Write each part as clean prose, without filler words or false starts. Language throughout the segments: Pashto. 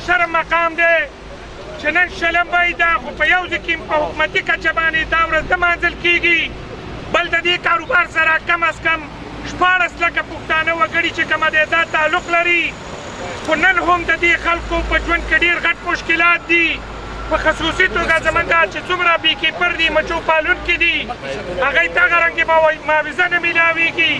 شرم مقام دی چې نن شلم وایي دا خو په یو ځای کې په حکومتي کچه باندې دا ورځ نه مانځل کېږي بل د دې کاروبار سره کم از کم 14 لکه پښتانه وګړي چې کومه دی دا تعلق لري خو نن هم د دې خلکو په ژوند کې ډېر غټ مشکلات دي په خصوصي توګه زمونږ چې څومره بي کیپر دي مچو پالونکي دي هغوی ته هغه رنګې معاوضه نه میلاویږي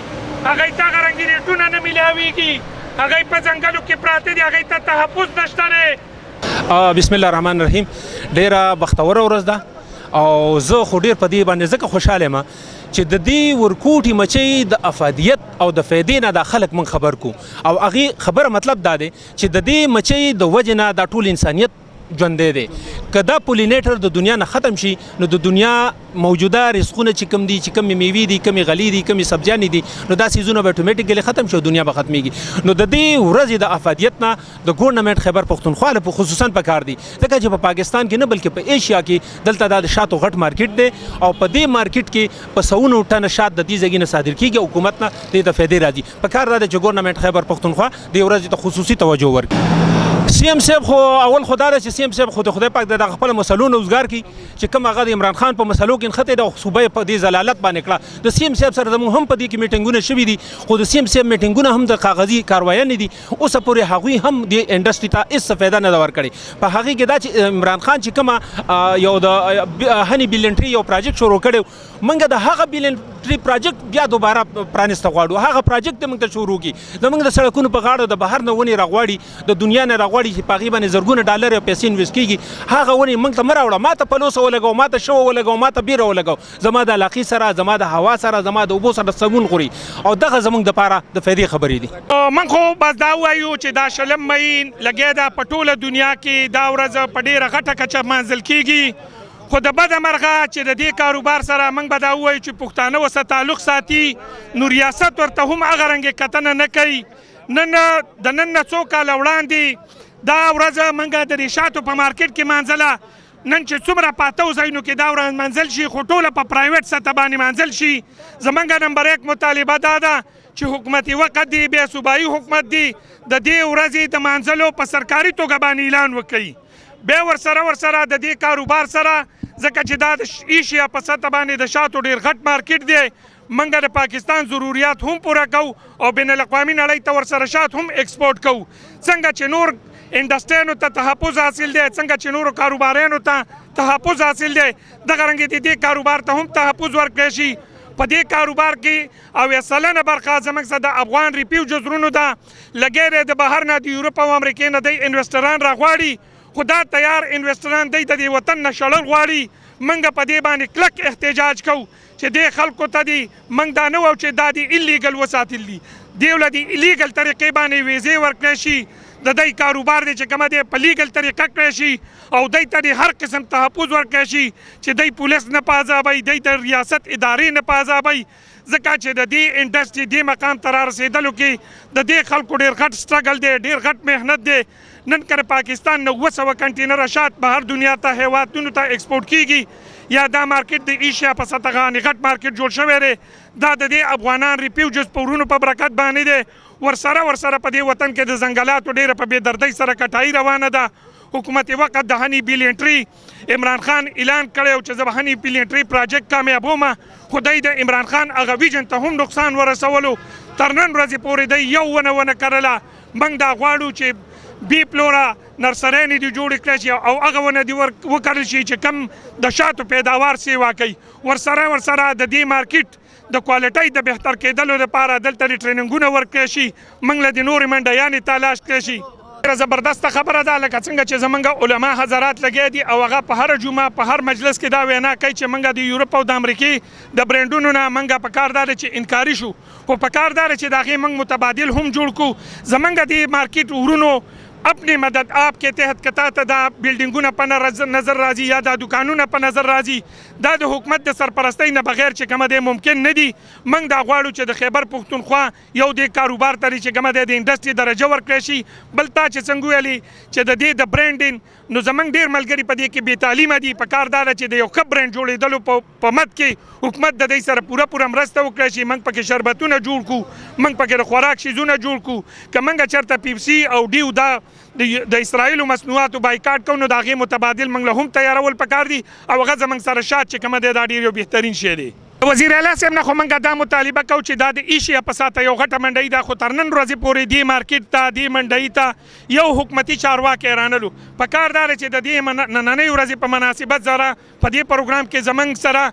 هغوی ته هغه رنګې ریټونه نه میلاویږي هغوی په ځنګلو کې پراته دي هغوی ته تحفظ نشته دی بسم الله الرحمن الرحیم ډیره بختوره ورځ ده او زه خو ډیر په دې باندې ځکه خوشحاله یم چې د دې ورکوټي مچۍ د افادیت او د فایدې نه دا خلک من خبر کو او هغې خبره مطلب دا دی چې د دې مچۍ د وجې نه دا ټول انسانیت ژوندی دی که دا پولینیټر د دنیا نه ختم شي نو د دنیا موجوده رزقونه چې کوم دي چې کومې میوې دي کومې غلې دي کومې سبزیانې دي نو دا سیزونه به اتومیټیکلی ختم شي او دنیا به ختمیږي نو د دې ورځې د افادیت نه د ګورنمنټ خیبر پښتونخوا له خصوصا پکار دي ځکه چې په پاکستان کې نه بلکې په ایشیا کې دلته دا د شاتو غټ مارکیټ دی او په دې مارکیټ کې په سوونو ټنه شات د دې ځای نه صادر کیږي حکومت نه دې ته فایدې راځي پکار دا چې ګورنمنټ خیبر پښتونخوا دې ورځې ته خصوصي توجه ورکړي سی ام صاحب خو اول خدا ده چې سی ام صاحب خو د خدای پاک د خپل مسلو نه وزګار کی چې کوم هغه د عمران خان په مسلو کې نښتې د صوبې په دې زلالت باندې کړه د سی ام صاحب سره زموږ هم په دې کې میټینګونه شوي دي خو د سی ام صاحب میټینګونه هم د کاغذي کاروایانې دي اوسه پورې هغوی هم د انډسټري ته هېڅ فایده نه ده ورکړې په هغې کې دا چې عمران خان چې کومه یو د هني بلنټري یو پراجیکټ شروع کړی موږ د هغه بلنټري پراجیکټ بیا دوباره پرانسته غواړو هغه پراجیکټ موږ ته شروع کړي زموږ د سړکونو په غاړه د بهر نه ونې راغواړي د دنیا نه راغواړي چې په هغې باندې زرګونه ډالر او پیسې انویسټ کیږي هغه ونې موږ ته مه راوړه ما ته پلوسه ولګوه ما ته شوه ولګوه ما ته بیره ولګوه زما د علاقې سره زما د هوا سره زما د اوبو سره سمون خوري او دغه زموږ دپاره د فایدې خبرې دي من خو بس دا ووایو چې دا شلم مۍ لګیا ده په ټوله دنیا کې دا ورځ په ډېره غټه کچه مانځل کیږي خو د بده مرغه چې د دې کاروبار سره موږ به دا ووایو چې پښتانه ورسره تعلق ساتي نو ریاست ورته هم هغه رنګې کتنه نه کوي د نن نه څو کاله وړاندې دا ورځ موږ د ریشاتو په مارکیټ کې مانځله نن چې څومره په اتو ځایونو کې دا ورځ منځل شي خو ټوله په پرایویټ سطح باندې منځل شي زموږ نمبر 1 مطالبه دا ده چې حکومتي وقت دی بیا صوبایي حکومت دی د دې ورځې د منځلو په سرکاري توګه باندې اعلان وکړي بیا ورسره د دې کاروبار سره ځکه چې دا د ایشیا په سطح باندې د شاتو ډېر غټ مارکیټ دی موږ د پاکستان ضروریات هم پوره کوو او بین الاقوامي نړۍ ته ورسره شات هم ایکسپورټ کوو څنګه چې نور انډسټریانو ته تحفظ حاصل دی څنګه چې نورو کاروباریانو ته تحفظ حاصل دی دغه رنګې د دې کاروبار ته هم تحفظ ورکړی شي په دې کاروبار کې 90% برخه زموږ څخه د افغان ریپیو جزرونو ده لګی دی د بهر نه د یورپ او امریکې نه دی انویسټران راغواړي خو دا تیار انویسټران دی د دې وطن نه شړل غواړي موږ په دې باندې کلک احتجاج کوو چې دې خلکو ته دي موږ دا نه وایو چې دا دي ایلیګل وساتل دي دیو له دې ایلیګل طریقې باندې ویزې ورکړی شي د دی کاروبار دی چې کومه دی په لیګل طریقه کړی شي او دی ته د هر قسم تحفظ ورکړی شي چې دی پولیس نه په عذابوي دی د ریاست ادارې نه په عذابوي ځکه چې د دې انډسټري دې مقام ته را رسېدلو کې د دې خلکو ډېر غټ سټرګل دی ډېر غټ محنت دی نن که پاکستان 900 کنټینره شات بهر دنیا ته هیوادونو ته ایکسپورټ کیږي یا دا مارکیټ د ایشیا په سطح باندې غټ مارکیټ جوړ شوی دی دا د دې افغانان ریفیوجز په ورونو په برکت باندې دی ورسره په دې وطن کې د ځنګلاتو ډېره په بېدردۍ سره کټایي روانه ده حکومت وقت د هني بلنټري عمران خان اعلان کړی چې زه به هني بلنټري پراجیکټ کامیابوم خو دی د عمران خان هغه ویژن ته هم نقصان ورسولو تر نن ورځې پورې دی یو ونه کرله موږ دا غواړو چې بی پلورا نرسرۍ دي جوړې کړی شي او هغه ونه دي وکرل شي چې کم د شاتو پیداوار سیوا کوي ورسره د دې مارکیټ د کوالټۍ د بهتر کېدلو لپاره دلته ټریننګونه ورکړی شي موږ له د نورې منډیانې تلاش کړی شي ډېره زبردسته خبره ده لکه څنګه چې زموږ علما حضرات لګیا دي او هغه په هره جمعه په هر مجلس کې دا وینا کوي چې موږ د یورپ او د امریکې د برینډونو نه موږ په کار دا چې انکاري شو خو په کار دا چې د هغې موږ متبادل هم جوړ کړو زموږ د مارکیټ ورونو اپنی مدد آپ کے تحت کتا ته دا بلډینګونه په نظر راځي یا دا دکانونه په نظر راځي دا د حکومت د سرپرستۍ نه بغیر چې کومه دی ممکن نه دي موږ دا غواړو چې د خیبر پښتونخوا یو د کاروبار ته چې کومه دی د انډسټري درجه ورکړی شي بل تا چې څنګه ویلي چې د دې د برانډینګ نو زمونږ ډېر ملګري په دې کې بې تعلیمه دي. په کار دا ده چې د یو ښه برند جوړېدلو په مد کې حکومت د دوی سره پوره مرسته وکړه چې موږ پکې شربتونه جوړ کړو، موږ پکې د خوراک شیزونه جوړ کړو. که موږ چېرته پیپسي او ډیو دا د اسرائیلو مصنوعاتو بایکاټ کوو نو د هغې متبادل موږ له هم تیارول پکار دي او هغه زموږ سره شات چې کومه دی دا ډېر یو بهترین شی دی. وزیر اعلی صاحب نه خو موږ دا مطالبه کوو چې دا د ایشیا په ساته یو غټه منډۍ ده، خو تر نن ورځې پورې دې مارکیټ ته دې منډۍ ته یو حکومتي چارواکی رانلو. په کار دا دی چې د دې نننۍ ورځې په مناسبت سره په دې پروګرام کې زموږ سره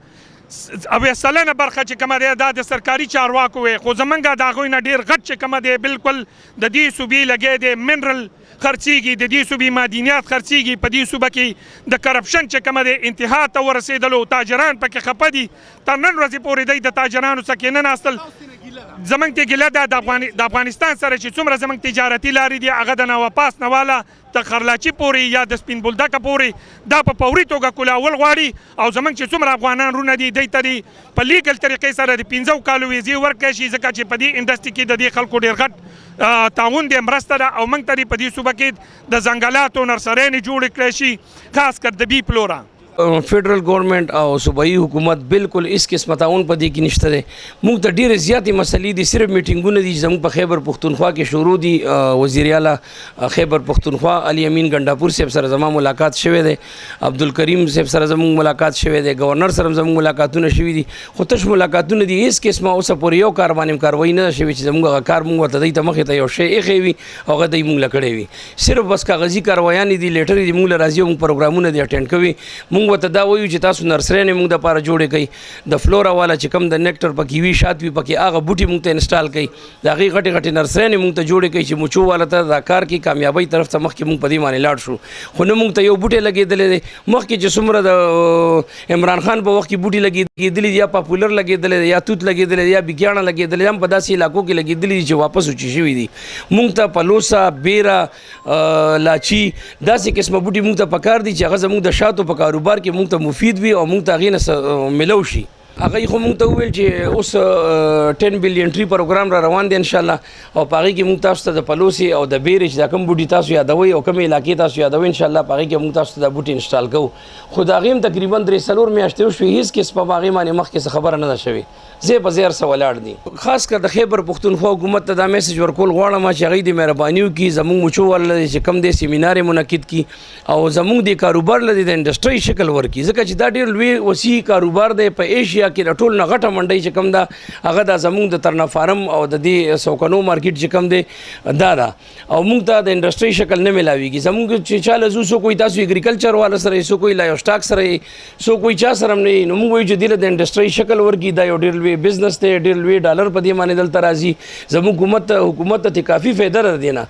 90% برخه چې کومه دی دا د سرکاري چارواکو وي، خو زموږ د هغوی نه ډېر غټ چې کومه دی بالکل د دې صوبې لګی دی منرل خرڅیږي، د دې صوبې معدنیات خرڅیږي. په دې صوبه کې د کرپشن چې کومه دی انتها ته ورسېدلو، تاجران پکې خفه دي. تر نن ورځې پورې دی د تاجرانو څخه کې نه ناستل. زموږ ته ګیله ده د افغانستان سره چې څومره زموږ تجارتي لارې دي هغه د نواپاس نه واله تر خرلاچي پورې یا د سپین بولدکه پورې دا په فوري توګه کلاول غواړي او زموږ چې څومره افغانان رونه دي دوی ته په لیګل طریقې سره د 15 کالو ویزې ورکړی شي، ځکه چې په دې انډسټري کې د دې خلکو ډېر غټ تعاون دی، مرسته ده او موږ ته په دې صوبه کې د ځنګلاتو نرسریانې جوړې کړی شي، خاص کر د بی پلورا. فیډرل گورنمنٹ او صوبایي حکومت بالکل اس قسمه تعاون په دې کې نشته دی. موږ ته ډېرې زیاتې مسلې دي، صرف میټینګونه دي چې زموږ په خیبر پښتونخوا کې شروع دي. وزیر اعلی خیبر پښتونخوا علي امین ګنډاپور صاحب سره زما ملاقات شوی دی، عبدالکریم صاحب سره زموږ ملاقات شوی دی، گورنر سره زموږ ملاقاتونه شوي دي، خو تش ملاقاتونه دي. هېڅ قسمه اوسه پورې یو کار باندې کاروایي نه ده شوې چې زموږ هغه کار موږ ورته دوی ته مخې ته یو شی ایښی وي او هغه دوی موږ له کړی وي. صرف بس کاغذي کاروایانې دي، لیټرې دي، موږ له راځي او موږ پروګرامونه دي اټینډ کوي. موږ ورته دا وایو چې تاسو نرسریانې موږ دپاره جوړې کړئ، د فلورا والا چې کوم د نیکټر پکې وي شات وي پکې هغه بوټي موږ ته انسټال کړئ، د هغې غټې غټې نرسریانې موږ ته جوړې کړئ چې مچو والا ته دا کار کې کامیابۍ طرف ته مخکې موږ په دې باندې لاړ شو. خو نه موږ ته یو بوټی لګېدلی دی، مخکې چې څومره د عمران خان په وخت کې بوټي لګېدلي دي، یا پاپولر لګېدلی دی، یا توت لګېدلی دی، یا بیګیاڼه لګېدلی دی، هم په داسې علاقو کې لګېدلي دي چې واپس وچې شوي دي. موږ ته پلوسا، بیره، لاچي داسې قسمه بوټي موږ ته پکار دي چې هغه زموږ د شاتو په کاروبار کې موږ ته مفید وي او موږ ته هغې نه ملو شي. هغه خو موږ ته وویل چې اوس 10 بلین ټری پروګرام را روان دی انشاءالله او په هغې کې موږ تاسو ته د پلوسې او د بیرې چې دا کوم بوټي تاسو یادوئ او کومې علاقې تاسو یادوئ انشاءالله په هغې کې موږ تاسو ته دا بوټي انسټال کوو. خو د هغې هم تقریبا 3-4 میاشتې وشوې، هېڅ قسمه په هغې باندې مخکې څه خبره نه ده شوې، زی په زی ارسه ولاړ دي. خاص کر د خیبر پښتونخوا حکومت ته دا میسج ورکول غواړم چې هغوی د مهرباني وکړي، زموږ مچو والا چې کوم دی سیمینار یې منعقد کړي او زموږ د کاروبار له د انډسټرۍ شکل ورکړي، ځکه چې دا ډېر لوی وسیع کاروبار دی. په ایشیا کې د ټول نه غټه منډۍ چې کوم ده هغه دا زموږ د ترنا فارم او د دې سوکنو مارکیټ چې کوم دی دا ده او موږ ته د انډسټرۍ شکل نه میلاویږي. زموږ چې چا له ځو څوک وایي تاسو اګریکلچر والا سره یې، څوک وایي لا یو سټاک سره یې، څوک وایي چا سره هم نه یي. نو موږ وایو چې دې له د انډسټرۍ شکل ورکړي، دا یو ډېر لوی بزنس دی، ډېر لوی ډالر په دې باندې دلته راځي. زموږ حکومت ته کافي فایده ده دې نه.